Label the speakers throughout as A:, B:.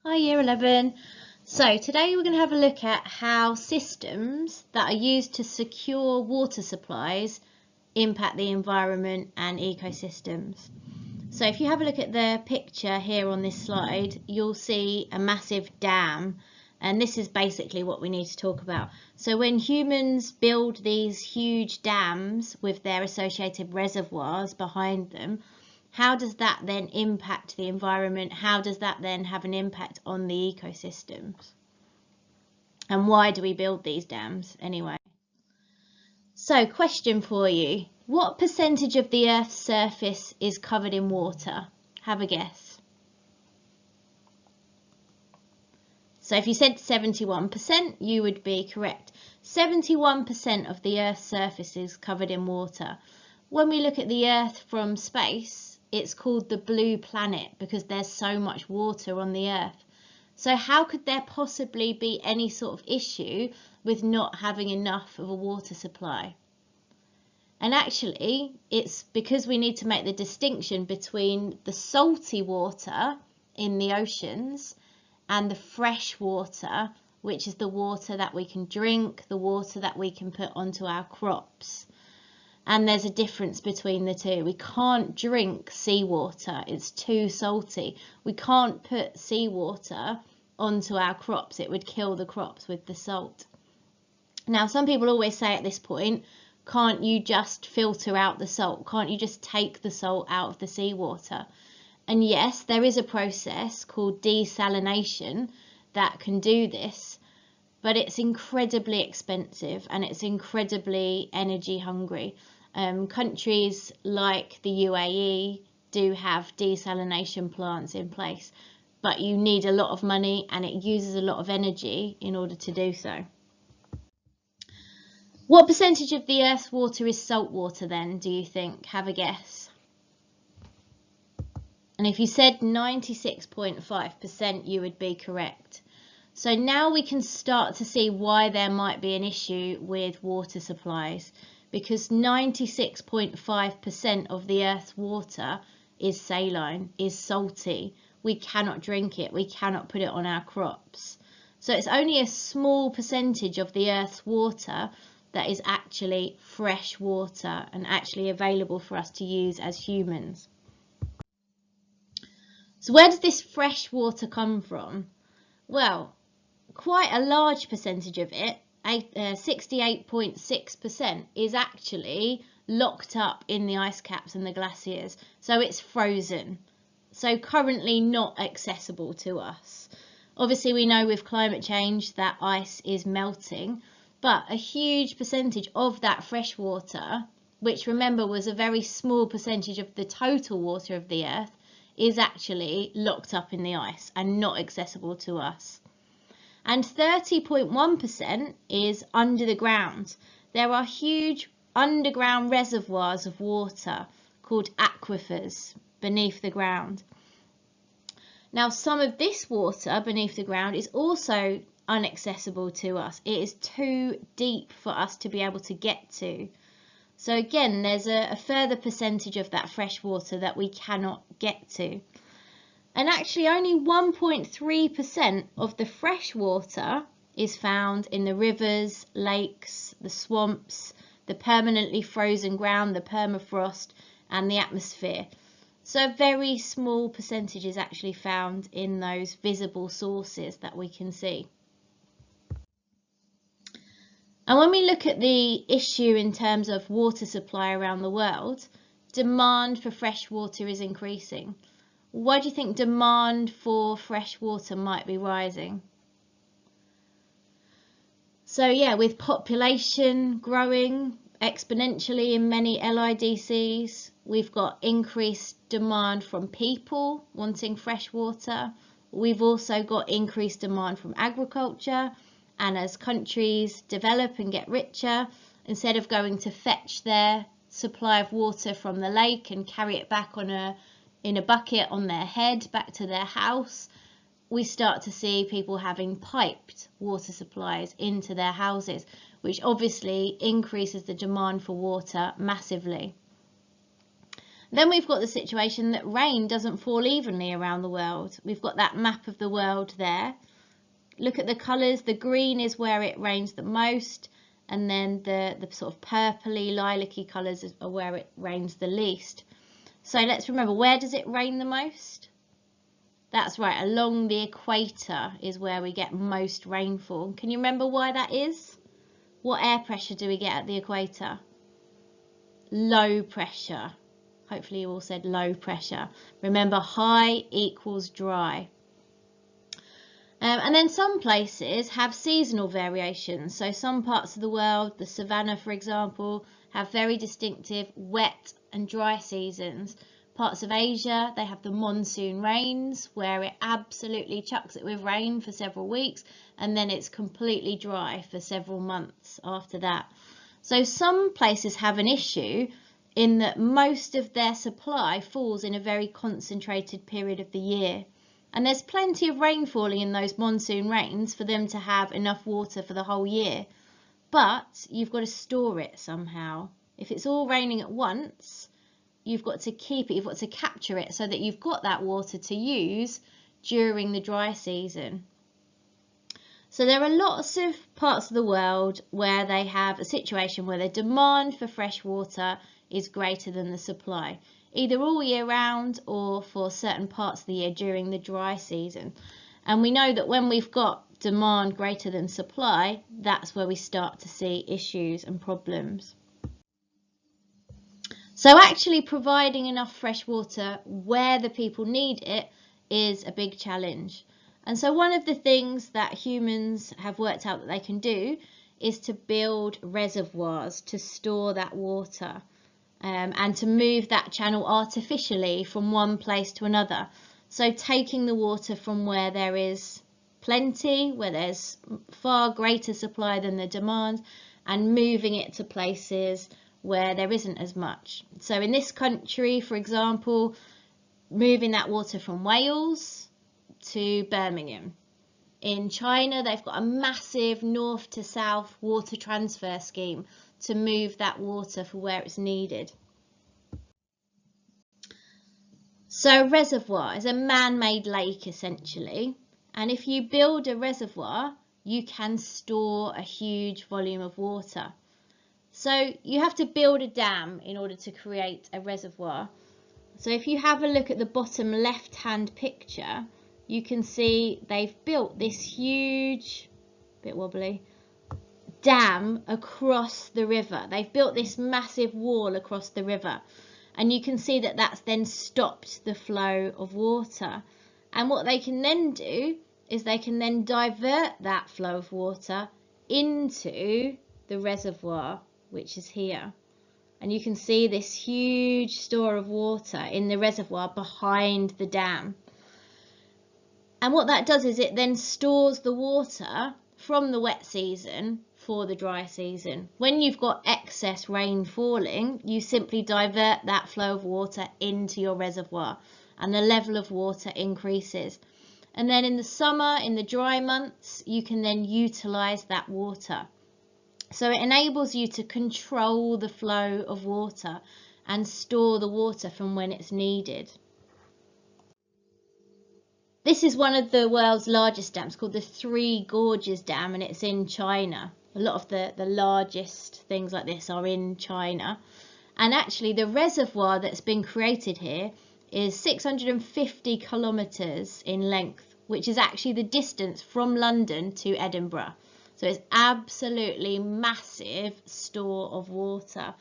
A: Hi Year 11. So today we're going to have a look at how systems that are used to secure water supplies impact the environment and ecosystems. So if you have a look at the picture here on this slide, you'll see a massive dam, and this is basically what we need to talk about. So when humans build these huge dams with their associated reservoirs behind them, how does that then impact the environment? How does that then have an impact on the ecosystems? And why do we build these dams anyway? So, question for you. What percentage of the Earth's surface is covered in water? Have a guess. So if you said 71%, you would be correct. 71% of the Earth's surface is covered in water. When we look at the Earth from space, it's called the blue planet because there's so much water on the Earth. So how could there possibly be any sort of issue with not having enough of a water supply? And actually, it's because we need to make the distinction between the salty water in the oceans and the fresh water, which is the water that we can drink, the water that we can put onto our crops. And there's a difference between the two. We can't drink seawater, it's too salty. We can't put seawater onto our crops, it would kill the crops with the salt. Now, some people always say at this point, can't you just filter out the salt? Can't you just take the salt out of the seawater? And yes, there is a process called desalination that can do this, but it's incredibly expensive and it's incredibly energy hungry. Countries like the UAE do have desalination plants in place, but you need a lot of money and it uses a lot of energy in order to do so. What percentage of the Earth's water is salt water then, do you think? Have a guess. And if you said 96.5%, you would be correct. So now we can start to see why there might be an issue with water supplies, because 96.5% of the Earth's water is saline, is salty. We cannot drink it, we cannot put it on our crops. So it's only a small percentage of the Earth's water that is actually fresh water and actually available for us to use as humans. So where does this fresh water come from? Well, quite a large percentage of it, 68.6%, is actually locked up in the ice caps and the glaciers. So it's frozen. So currently not accessible to us. Obviously we know with climate change that ice is melting, but a huge percentage of that fresh water, which remember was a very small percentage of the total water of the Earth, is actually locked up in the ice and not accessible to us. And 30.1% is under the ground. There are huge underground reservoirs of water called aquifers beneath the ground. Now, some of this water beneath the ground is also inaccessible to us. It is too deep for us to be able to get to. So again, there's a further percentage of that fresh water that we cannot get to. And actually only 1.3% of the fresh water is found in the rivers, lakes, the swamps, the permanently frozen ground, the permafrost, and the atmosphere. So a very small percentage is actually found in those visible sources that we can see. And when we look at the issue in terms of water supply around the world, demand for fresh water is increasing. Why do you think demand for fresh water might be rising? So yeah, with population growing exponentially in many LIDCs, we've got increased demand from people wanting fresh water. We've also got increased demand from agriculture. And as countries develop and get richer, instead of going to fetch their supply of water from the lake and carry it back in a bucket on their head back to their house, we start to see people having piped water supplies into their houses, which obviously increases the demand for water massively. Then we've got the situation that rain doesn't fall evenly around the world. We've got that map of the world there. Look at the colours. The green is where it rains the most, and then the sort of purpley, lilac-y colours are where it rains the least. So let's remember, where does it rain the most? That's right, along the equator is where we get most rainfall. Can you remember why that is? What air pressure do we get at the equator? Low pressure. Hopefully you all said low pressure. Remember, high equals dry. And then some places have seasonal variations. So some parts of the world, the savannah for example, have very distinctive wet and dry seasons. Parts of Asia, they have the monsoon rains where it absolutely chucks it with rain for several weeks, and then it's completely dry for several months after that. So some places have an issue in that most of their supply falls in a very concentrated period of the year. And there's plenty of rain falling in those monsoon rains for them to have enough water for the whole year. But you've got to store it somehow. If it's all raining at once, you've got to keep it, you've got to capture it so that you've got that water to use during the dry season. So there are lots of parts of the world where they have a situation where the demand for fresh water is greater than the supply, either all year round or for certain parts of the year during the dry season. And we know that when we've got demand greater than supply, that's where we start to see issues and problems. So actually providing enough fresh water where the people need it is a big challenge. And so one of the things that humans have worked out that they can do is to build reservoirs to store that water. And to move that channel artificially from one place to another. So taking the water from where there is plenty, where there's far greater supply than the demand, and moving it to places where there isn't as much. So in this country, for example, moving that water from Wales to Birmingham. In China, they've got a massive north to south water transfer scheme to move that water for where it's needed. So a reservoir is a man-made lake essentially, and if you build a reservoir, you can store a huge volume of water. So you have to build a dam in order to create a reservoir. So if you have a look at the bottom left-hand picture, you can see they've built this huge, bit wobbly, dam across the river. They've built this massive wall across the river, and you can see that that's then stopped the flow of water. And what they can then do is they can then divert that flow of water into the reservoir, which is here. And you can see this huge store of water in the reservoir behind the dam. And what that does is it then stores the water from the wet season for the dry season. When you've got excess rain falling, you simply divert that flow of water into your reservoir and the level of water increases. And then in the summer, in the dry months, you can then utilise that water. So it enables you to control the flow of water and store the water from when it's needed. This is one of the world's largest dams called the Three Gorges Dam, and it's in China. A lot of the largest things like this are in China. And actually the reservoir that's been created here is 650 kilometres in length, which is actually the distance from London to Edinburgh. So it's absolutely massive store of water.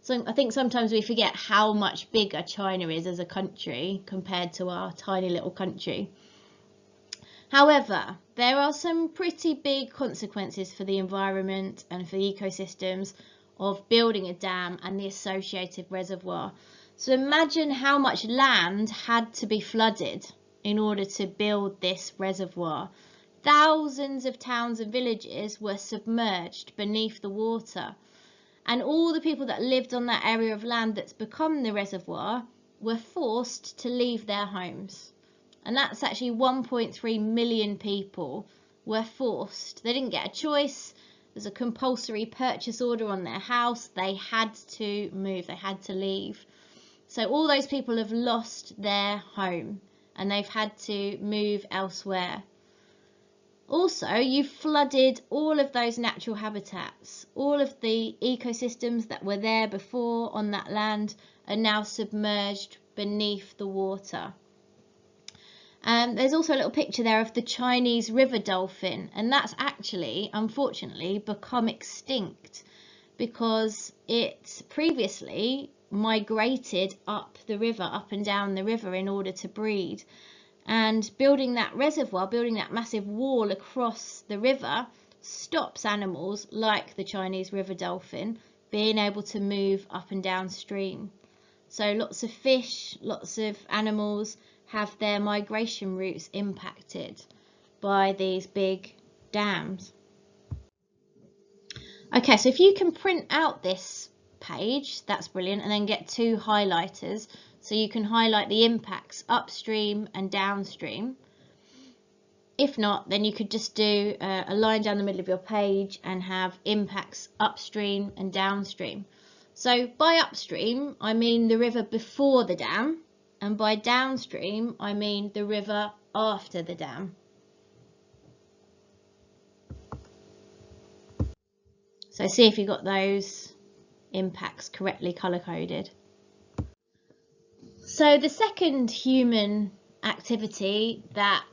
A: So I think sometimes we forget how much bigger China is as a country compared to our tiny little country. However, there are some pretty big consequences for the environment and for the ecosystems of building a dam and the associated reservoir. So imagine how much land had to be flooded in order to build this reservoir. Thousands of towns and villages were submerged beneath the water. And all the people that lived on that area of land that's become the reservoir were forced to leave their homes. And that's actually 1.3 million people were forced. They didn't get a choice. There's a compulsory purchase order on their house. They had to move. They had to leave. So all those people have lost their home and they've had to move elsewhere. Also, you've flooded all of those natural habitats. All of the ecosystems that were there before on that land are now submerged beneath the water. There's also a little picture there of the Chinese river dolphin, and that's actually, unfortunately, become extinct because it previously migrated up the river, up and down the river in order to breed. And building that reservoir, building that massive wall across the river, stops animals like the Chinese river dolphin being able to move up and downstream. So lots of fish, lots of animals have their migration routes impacted by these big dams. Okay, so if you can print out this page, that's brilliant, and then get 2 highlighters so you can highlight the impacts upstream and downstream. If not, then you could just do a line down the middle of your page and have impacts upstream and downstream. So by upstream, I mean the river before the dam, and by downstream, I mean the river after the dam. So see if you got those impacts correctly colour-coded. So the second human activity that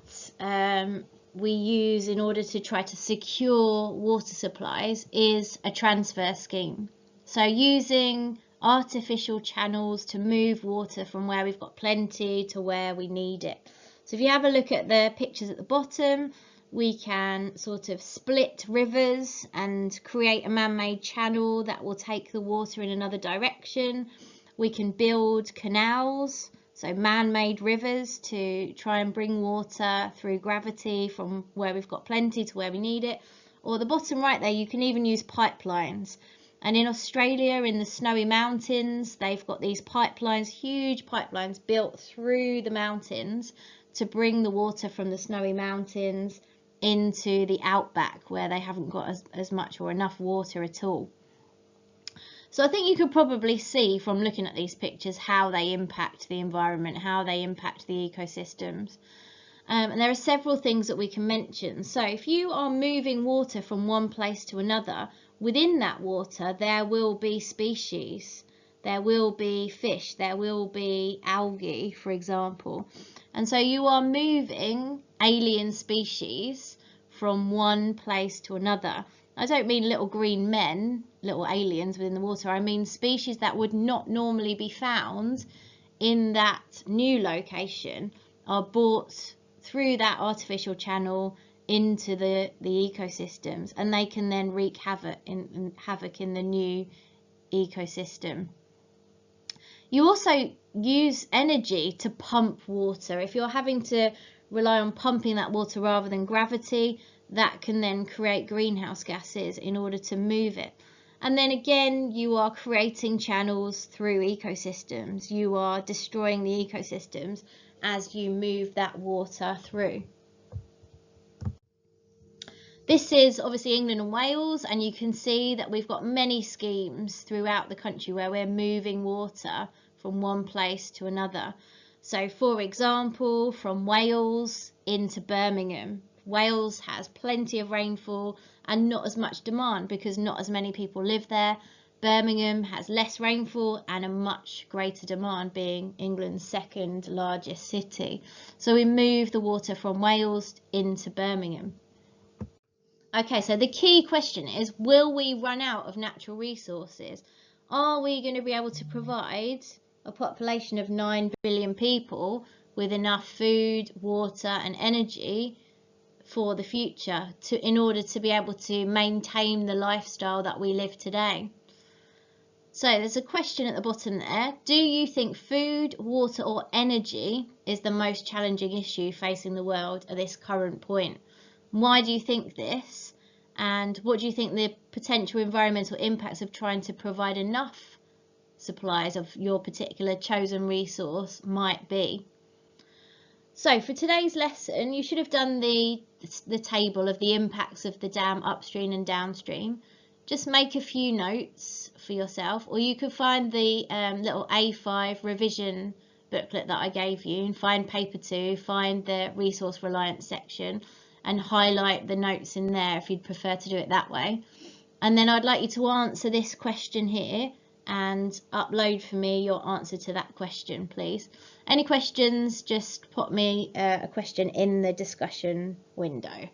A: we use in order to try to secure water supplies is a transfer scheme. So using artificial channels to move water from where we've got plenty to where we need it. So if you have a look at the pictures at the bottom, we can sort of split rivers and create a man-made channel that will take the water in another direction. We can build canals, so man-made rivers, to try and bring water through gravity from where we've got plenty to where we need it. Or the bottom right there, you can even use pipelines. And in Australia, in the snowy mountains, they've got these pipelines, huge pipelines built through the mountains to bring the water from the snowy mountains into the outback where they haven't got as much or enough water at all. So I think you could probably see from looking at these pictures how they impact the environment, how they impact the ecosystems. And there are several things that we can mention. So if you are moving water from one place to another, within that water there will be species, there will be fish, there will be algae, for example. And so you are moving alien species from one place to another. I don't mean little green men, little aliens within the water. I mean species that would not normally be found in that new location are brought through that artificial channel into the ecosystems, and they can then wreak havoc in the new ecosystem. You also use energy to pump water. If you're having to rely on pumping that water rather than gravity, that can then create greenhouse gases in order to move it. And then again, you are creating channels through ecosystems. You are destroying the ecosystems as you move that water through. This is obviously England and Wales, and you can see that we've got many schemes throughout the country where we're moving water from one place to another. So for example, from Wales into Birmingham. Wales has plenty of rainfall and not as much demand because not as many people live there. Birmingham has less rainfall and a much greater demand, being England's second largest city. So we move the water from Wales into Birmingham. Okay, so the key question is, will we run out of natural resources? Are we going to be able to provide a population of 9 billion people with enough food, water and energy for the future in order to be able to maintain the lifestyle that we live today? So there's a question at the bottom there. Do you think food, water or energy is the most challenging issue facing the world at this current point? Why do you think this? And what do you think the potential environmental impacts of trying to provide enough supplies of your particular chosen resource might be? So for today's lesson, you should have done the table of the impacts of the dam upstream and downstream. Just make a few notes for yourself, or you could find the little A5 revision booklet that I gave you and find paper 2, find the Resource Reliance section and highlight the notes in there if you'd prefer to do it that way. And then I'd like you to answer this question here and upload for me your answer to that question, please. Any questions, just put me a question in the discussion window.